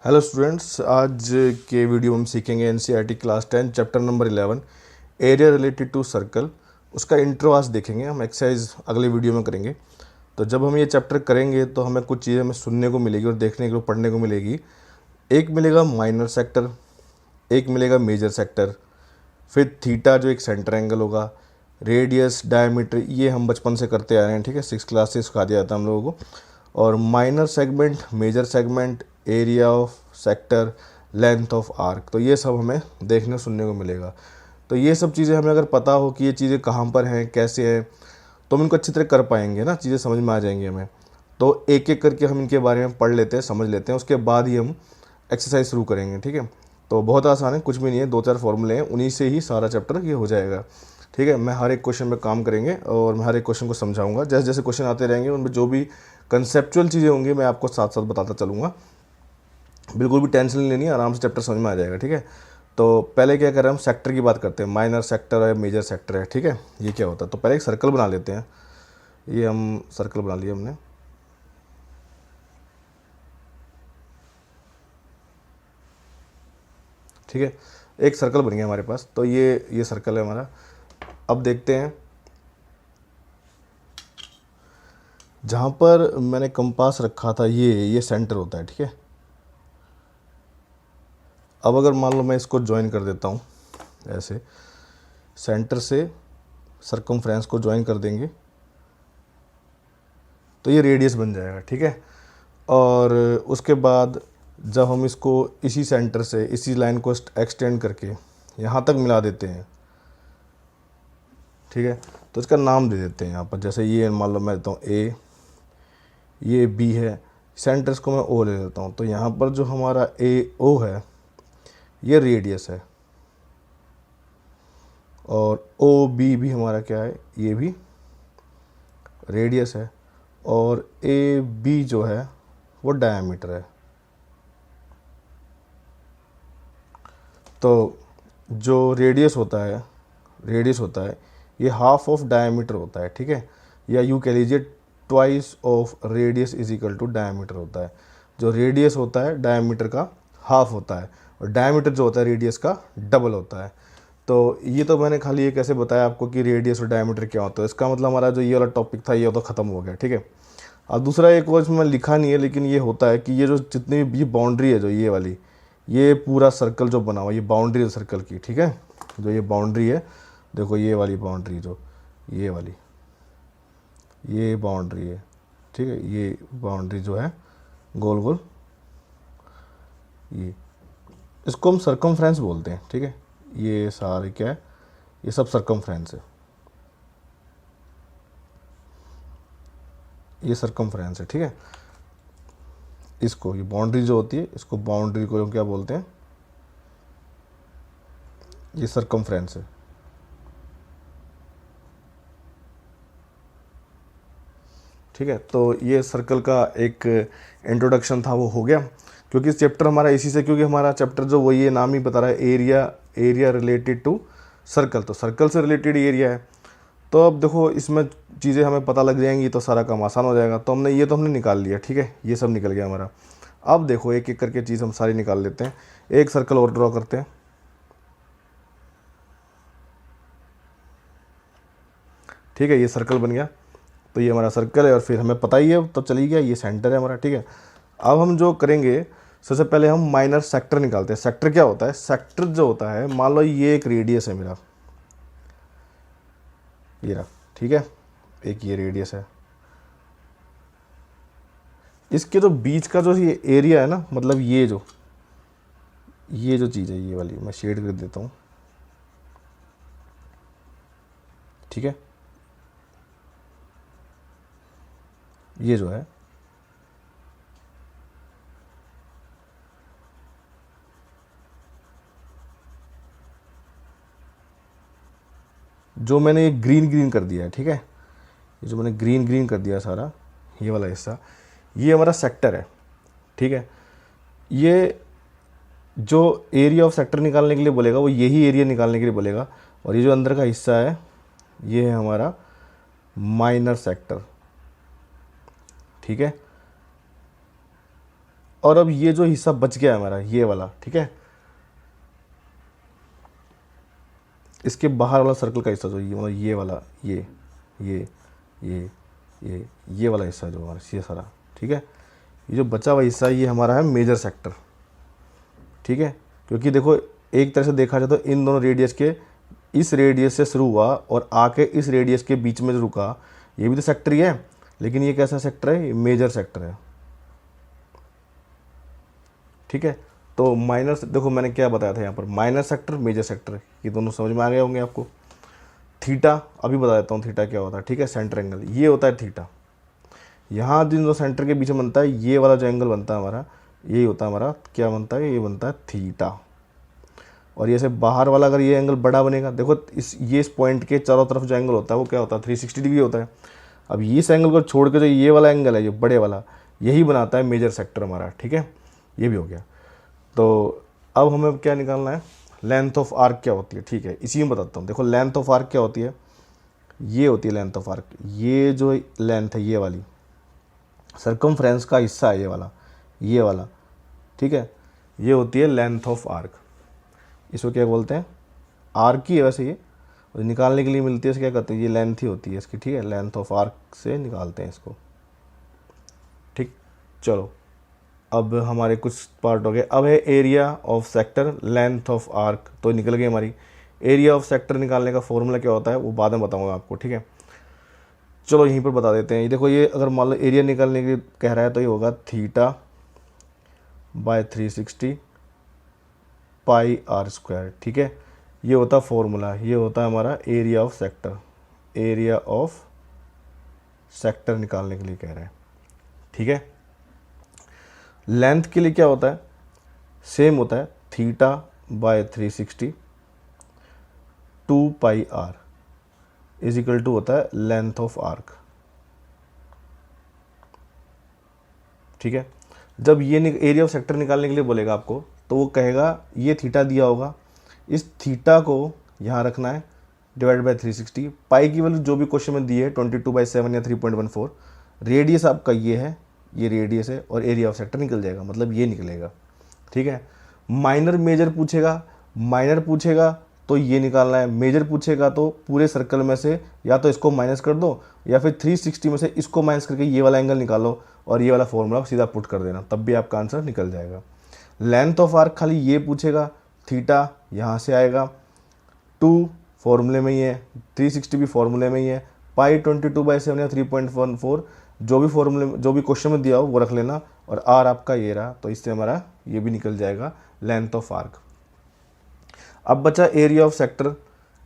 Hello students, आज के video में हम सीखेंगे NCERT class 10 chapter number 11 area related to circle. उसका इंट्रो आज देखेंगे, हम एक्सरसाइज अगले वीडियो में करेंगे। तो जब हम ये चैप्टर करेंगे तो हमें कुछ चीज़ें हमें सुनने को मिलेगी और देखने को पढ़ने को मिलेगी। एक मिलेगा माइनर सेक्टर, एक मिलेगा मेजर सेक्टर, फिर थीटा जो एक सेंटर एंगल होगा, रेडियस, डायमीटर, ये हम बचपन से करते आ रहे हैं, ठीक है, 6 क्लास से सिखा दिया जाता है हम लोगों को। और minor segment, major segment, area of sector, length of arc, तो ये सब हमें देखने सुनने को मिलेगा। तो ये सब चीज़ें हमें अगर पता हो कि ये चीज़ें कहाँ पर हैं, कैसे हैं, तो हम इनको अच्छी तरह कर पाएंगे ना, चीज़ें समझ में आ जाएंगी हमें। तो एक एक करके हम इनके बारे में पढ़ लेते हैं, समझ लेते हैं, उसके बाद ही हम एक्सरसाइज शुरू करेंगे, ठीक है। तो बहुत आसान है, कुछ भी नहीं है, 2-4 फॉर्मूले हैं, उन्हीं से ही सारा चैप्टर ये हो जाएगा, ठीक है। मैं हर एक क्वेश्चन में काम करेंगे और मैं हर एक क्वेश्चन को समझाऊंगा। जैसे जैसे क्वेश्चन आते रहेंगे उनमें जो भी कंसेप्चुअल चीज़ें होंगी मैं आपको साथ साथ बताता चलूँगा। बिल्कुल भी टेंशन नहीं लेनी, आराम से चैप्टर समझ में आ जाएगा, ठीक है। तो पहले क्या कर रहे हैं, हम सेक्टर की बात करते हैं। माइनर सेक्टर है, मेजर सेक्टर है, ठीक है। ये क्या होता है, तो पहले एक सर्कल बना लेते हैं। ये हम सर्कल बना लिया हमने, ठीक है। एक सर्कल बन गया हमारे पास। तो ये सर्कल है हमारा। अब देखते हैं, जहाँ पर मैंने कंपास रखा था ये सेंटर होता है, ठीक है। अब अगर मान लो मैं इसको ज्वाइन कर देता हूँ ऐसे, सेंटर से सरकमफ्रेंस को ज्वाइन कर देंगे तो ये रेडियस बन जाएगा, ठीक है। और उसके बाद जब हम इसको इसी सेंटर से इसी लाइन को एक्सटेंड करके यहाँ तक मिला देते हैं, ठीक है, तो इसका नाम दे देते हैं यहाँ पर। जैसे ये मान लो मैं देता हूँ ए, ये बी है, सेंटर्स को मैं ओ ले लेता हूँ। तो यहाँ पर जो हमारा ए ओ है ये रेडियस है, और ओ बी भी हमारा क्या है, ये भी रेडियस है, और ए बी जो है वो डायमीटर है। तो जो रेडियस होता है ये हाफ ऑफ डायमीटर होता है, ठीक है। या यूँ कह लीजिए twice of radius is equal to diameter होता है। जो रेडियस होता है डायमीटर का हाफ होता है, और डायमीटर जो होता है रेडियस का डबल होता है। तो ये तो मैंने खाली ये कैसे बताया आपको कि रेडियस और डायमीटर क्या होता है। इसका मतलब हमारा जो ये वाला टॉपिक था ये तो ख़त्म हो गया, ठीक है। अब दूसरा एक और इसमें लिखा नहीं है, लेकिन ये होता है कि ये जो जितनी भी ये बाउंड्री है, जो ये वाली, ये पूरा सर्कल जो बना हुआ, ये बाउंड्री है सर्कल की, ठीक है। जो ये बाउंड्री है, देखो ये वाली बाउंड्री, जो ये वाली ये बाउंड्री है, ठीक है। ये बाउंड्री जो है गोल गोल, ये इसको हम सर्कमफ्रेंस बोलते हैं, ठीक है। ये सारे क्या है, ये सब सर्कमफ्रेंस है, ये सर्कमफ्रेंस है, ठीक है। इसको, ये बाउंड्री जो होती है, इसको बाउंड्री को हम क्या बोलते हैं, ये सर्कमफ्रेंस है, ठीक है। तो ये सर्कल का एक इंट्रोडक्शन था, वो हो गया। क्योंकि इस चैप्टर हमारा इसी से, क्योंकि हमारा चैप्टर जो वही है, नाम ही बता रहा है एरिया रिलेटेड टू सर्कल, तो सर्कल से रिलेटेड एरिया है। तो अब देखो इसमें चीज़ें हमें पता लग जाएंगी तो सारा काम आसान हो जाएगा। तो हमने निकाल लिया, ठीक है, ये सब निकल गया हमारा। अब देखो एक एक करके चीज़ हम सारी निकाल लेते हैं। एक सर्कल और ड्रॉ करते हैं, ठीक है। ये सर्कल बन गया, तो ये हमारा सर्कल है, और फिर हमें पता ही है तो चली गया, ये सेंटर है हमारा, ठीक है। अब हम जो करेंगे, सबसे पहले हम माइनर सेक्टर निकालते हैं। सेक्टर क्या होता है, सेक्टर जो होता है, मान लो ये एक रेडियस है मेरा, ये रहा, ठीक है, एक ये रेडियस है। इसके जो बीच का जो ये एरिया है ना, मतलब ये जो चीज़ है, ये वाली मैं शेड कर देता हूँ, ठीक है। ये जो है, जो मैंने ये ग्रीन ग्रीन कर दिया है, ठीक है, ये जो मैंने ग्रीन ग्रीन कर दिया सारा, ये वाला हिस्सा, ये हमारा सेक्टर है, ठीक है। ये जो एरिया ऑफ सेक्टर निकालने के लिए बोलेगा वो यही एरिया निकालने के लिए बोलेगा। और ये जो अंदर का हिस्सा है ये है हमारा माइनर सेक्टर, ठीक है। और अब ये जो हिस्सा बच गया है हमारा ये वाला, ठीक है, इसके बाहर वाला सर्कल का हिस्सा जो ये मतलब ये वाला, ये ये ये ये वाला हिस्सा जो हमारा ये सारा, ठीक है, ये जो बचा हुआ हिस्सा ये हमारा है मेजर सेक्टर, ठीक है। क्योंकि देखो एक तरह से देखा जाए तो इन दोनों रेडियस के, इस रेडियस से शुरू हुआ और आके इस रेडियस के बीच में जो रुका, ये भी तो सेक्टर ही है, लेकिन ये कैसा सेक्टर है, ये मेजर सेक्टर है, ठीक है। तो माइनर, देखो मैंने क्या बताया था यहाँ पर, माइनर सेक्टर मेजर सेक्टर, ये दोनों समझ में आ गए होंगे आपको। थीटा अभी बता देता हूँ थीटा क्या होता है, ठीक है। सेंटर एंगल ये होता है थीटा, यहाँ जिन दो सेंटर के बीच में बनता है ये वाला जो एंगल बनता है हमारा, यही होता है हमारा, क्या बनता है, ये बनता है थीटा। और ये से बाहर वाला अगर ये एंगल बड़ा बनेगा, देखो इस पॉइंट के चारों तरफ जो एंगल होता है वो क्या होता है, 360 डिग्री होता है। अब इस एंगल को छोड़ के जो ये वाला एंगल है, ये बड़े वाला, यही बनाता है मेजर सेक्टर हमारा, ठीक है। ये भी हो गया। तो अब हमें क्या निकालना है, लेंथ ऑफ आर्क क्या होती है, ठीक है, इसी में बताता हूँ। देखो लेंथ ऑफ आर्क क्या होती है, ये होती है लेंथ ऑफ आर्क, ये जो लेंथ है ये वाली, सर्कमफ्रेंस का हिस्सा है ये वाला, ठीक है, ये होती है लेंथ ऑफ आर्क। इसको क्या बोलते हैं, आर्क ही है वैसे ये, और निकालने के लिए मिलती है इसे क्या कहते हैं, ये लेंथ ही होती है इसकी, ठीक है, लेंथ ऑफ आर्क से निकालते हैं इसको, ठीक। चलो अब हमारे कुछ पार्ट हो गए। अब है area of sector, length of arc तो निकल गई हमारी। एरिया ऑफ सेक्टर निकालने का फॉर्मूला क्या होता है वो बाद में बताऊंगा आपको, ठीक है। चलो यहीं पर बता देते हैं। ये देखो, ये अगर मान लो एरिया निकालने के लिए कह रहा है तो ये होगा theta by 360 pi r square, ठीक है। ये होता फॉर्मूला, ये होता है हमारा area of sector, area of sector निकालने के लिए कह रहे हैं, ठीक है। लेंथ के लिए क्या होता है, सेम होता है theta by 360 2 pi r is equal to होता है लेंथ ऑफ आर्क, ठीक है। जब ये एरिया ऑफ सेक्टर निकालने के लिए बोलेगा आपको तो वो कहेगा ये थीटा दिया होगा, इस थीटा को यहाँ रखना है डिवाइड बाय 360, पाई की वैल्यू जो भी क्वेश्चन में दी है 22/7 या 3.14, रेडियस आपका ये है, ये रेडियस है, और एरिया ऑफ सेक्टर निकल जाएगा, मतलब ये निकलेगा, ठीक है। माइनर मेजर पूछेगा, माइनर पूछेगा तो ये निकालना है, मेजर पूछेगा तो पूरे सर्कल में से या तो इसको माइनस कर दो या फिर 360 में से इसको माइनस करके ये वाला एंगल निकालो और ये वाला फॉर्मूला सीधा पुट कर देना, तब भी आपका आंसर निकल जाएगा। लेंथ ऑफ आर्क खाली ये पूछेगा, थीटा यहाँ से आएगा, 2 फॉर्मूले में ही है, 360 भी फॉर्मूले में ही है, पाई 22/7 या 3.14 जो भी फॉर्मूले में, जो भी क्वेश्चन में दिया हो वो रख लेना, और आर आपका ये रहा, तो इससे हमारा ये भी निकल जाएगा लेंथ ऑफ आर्क। अब बचा एरिया ऑफ सेक्टर।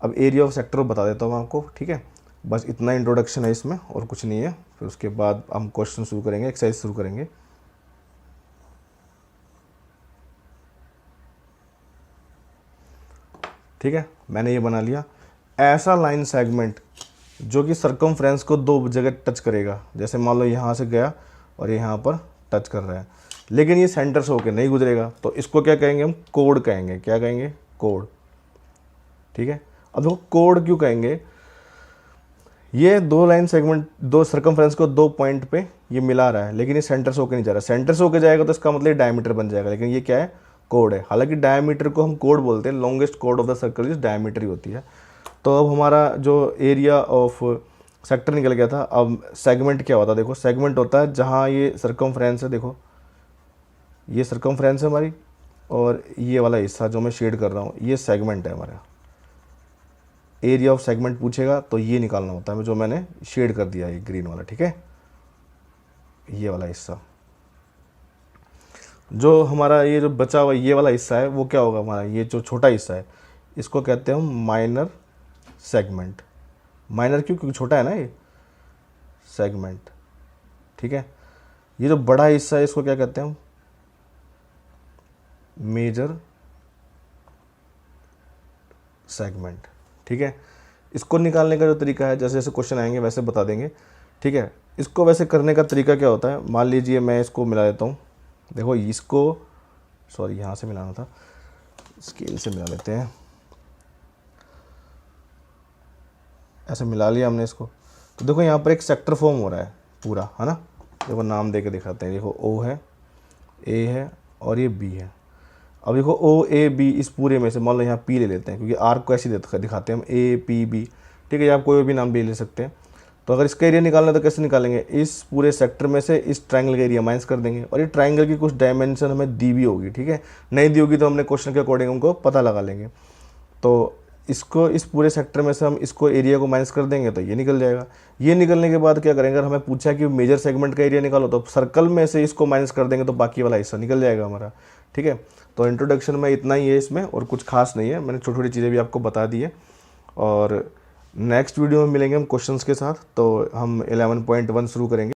अब एरिया ऑफ सेक्टर बता देता हूँ आपको, ठीक है। बस इतना इंट्रोडक्शन है इसमें और कुछ नहीं है, फिर उसके बाद हम क्वेश्चन शुरू करेंगे, एक्सरसाइज शुरू करेंगे। ठीक है, मैंने ये बना लिया। ऐसा लाइन सेगमेंट जो कि सर्कमफ्रेंस को दो जगह टच करेगा, जैसे मान लो यहाँ से गया और यहाँ पर टच कर रहा है, लेकिन ये सेंटर से होकर नहीं गुजरेगा, तो इसको क्या कहेंगे हम, कोड कहेंगे। क्या कहेंगे, कोड, ठीक है। अब देखो कोड क्यों कहेंगे, ये दो लाइन सेगमेंट, दो सर्कमफ्रेंस को दो पॉइंट पे ये मिला रहा है, लेकिन ये सेंटर से होकर नहीं जा रहा। सेंटर से होकर जाएगा तो इसका मतलब डायमीटर बन जाएगा, लेकिन ये क्या है, कोड है। हालांकि डायमीटर को हम कोड बोलते हैं, लॉन्गेस्ट कोड of the circle is diameter ही होती है। तो अब हमारा जो एरिया ऑफ सेक्टर निकल गया था। अब सेगमेंट क्या होता है, देखो सेगमेंट होता है जहाँ ये सर्कमफ्रेंस है, देखो ये सर्कमफ्रेंस है हमारी, और ये वाला हिस्सा जो मैं शेड कर रहा हूँ ये सेगमेंट है हमारा। एरिया ऑफ सेगमेंट पूछेगा तो ये निकालना होता है जो मैंने शेड कर दिया है ग्रीन वाला, ठीक है। ये वाला हिस्सा जो हमारा, ये जो बचा हुआ ये वाला हिस्सा है वो क्या होगा हमारा, ये जो छोटा हिस्सा है इसको कहते हैं हम माइनर सेगमेंट। माइनर क्यों, क्योंकि छोटा है ना ये सेगमेंट, ठीक है। ये जो बड़ा हिस्सा है इसको क्या कहते हैं हम, मेजर सेगमेंट, ठीक है। इसको निकालने का जो तरीका है, जैसे जैसे क्वेश्चन आएंगे वैसे बता देंगे, ठीक है। इसको वैसे करने का तरीका क्या होता है, मान लीजिए मैं इसको मिला देता हूँ, देखो इसको, सॉरी यहाँ से मिलाना था, स्केल से मिला लेते हैं, ऐसे मिला लिया हमने इसको। तो देखो यहाँ पर एक सेक्टर फॉर्म हो रहा है पूरा, है ना। देखो नाम दे के दिखाते हैं, देखो ओ है, ए है और ये बी है। अब देखो ओ ए बी इस पूरे में से मान लो यहाँ पी ले लेते हैं, क्योंकि आर्क को ऐसे दिखाते हैं हम, ए पी बी, ठीक है, या आप कोई और भी नाम भी ले सकते हैं। तो अगर इसका एरिया निकालना है तो कैसे निकालेंगे, इस पूरे सेक्टर में से इस ट्राइंगल का एरिया माइनस कर देंगे, और ये ट्राइंगल की कुछ डायमेंशन हमें दी भी होगी, ठीक है, नहीं दी होगी तो हमने क्वेश्चन के अकॉर्डिंग उनको पता लगा लेंगे। तो इसको इस पूरे सेक्टर में से हम इसको एरिया को माइनस कर देंगे तो ये निकल जाएगा। ये निकलने के बाद क्या करेंगे, अगर हमें पूछा कि मेजर सेगमेंट का एरिया निकालो तो सर्कल में से इसको माइनस कर देंगे तो बाकी वाला हिस्सा निकल जाएगा हमारा, ठीक है। तो इंट्रोडक्शन में इतना ही है, इसमें और कुछ खास नहीं है, मैंने छोटी छोटी चीज़ें भी आपको बता दी है। और नेक्स्ट वीडियो में मिलेंगे हम क्वेश्चंस के साथ। तो हम 11.1 शुरू करेंगे।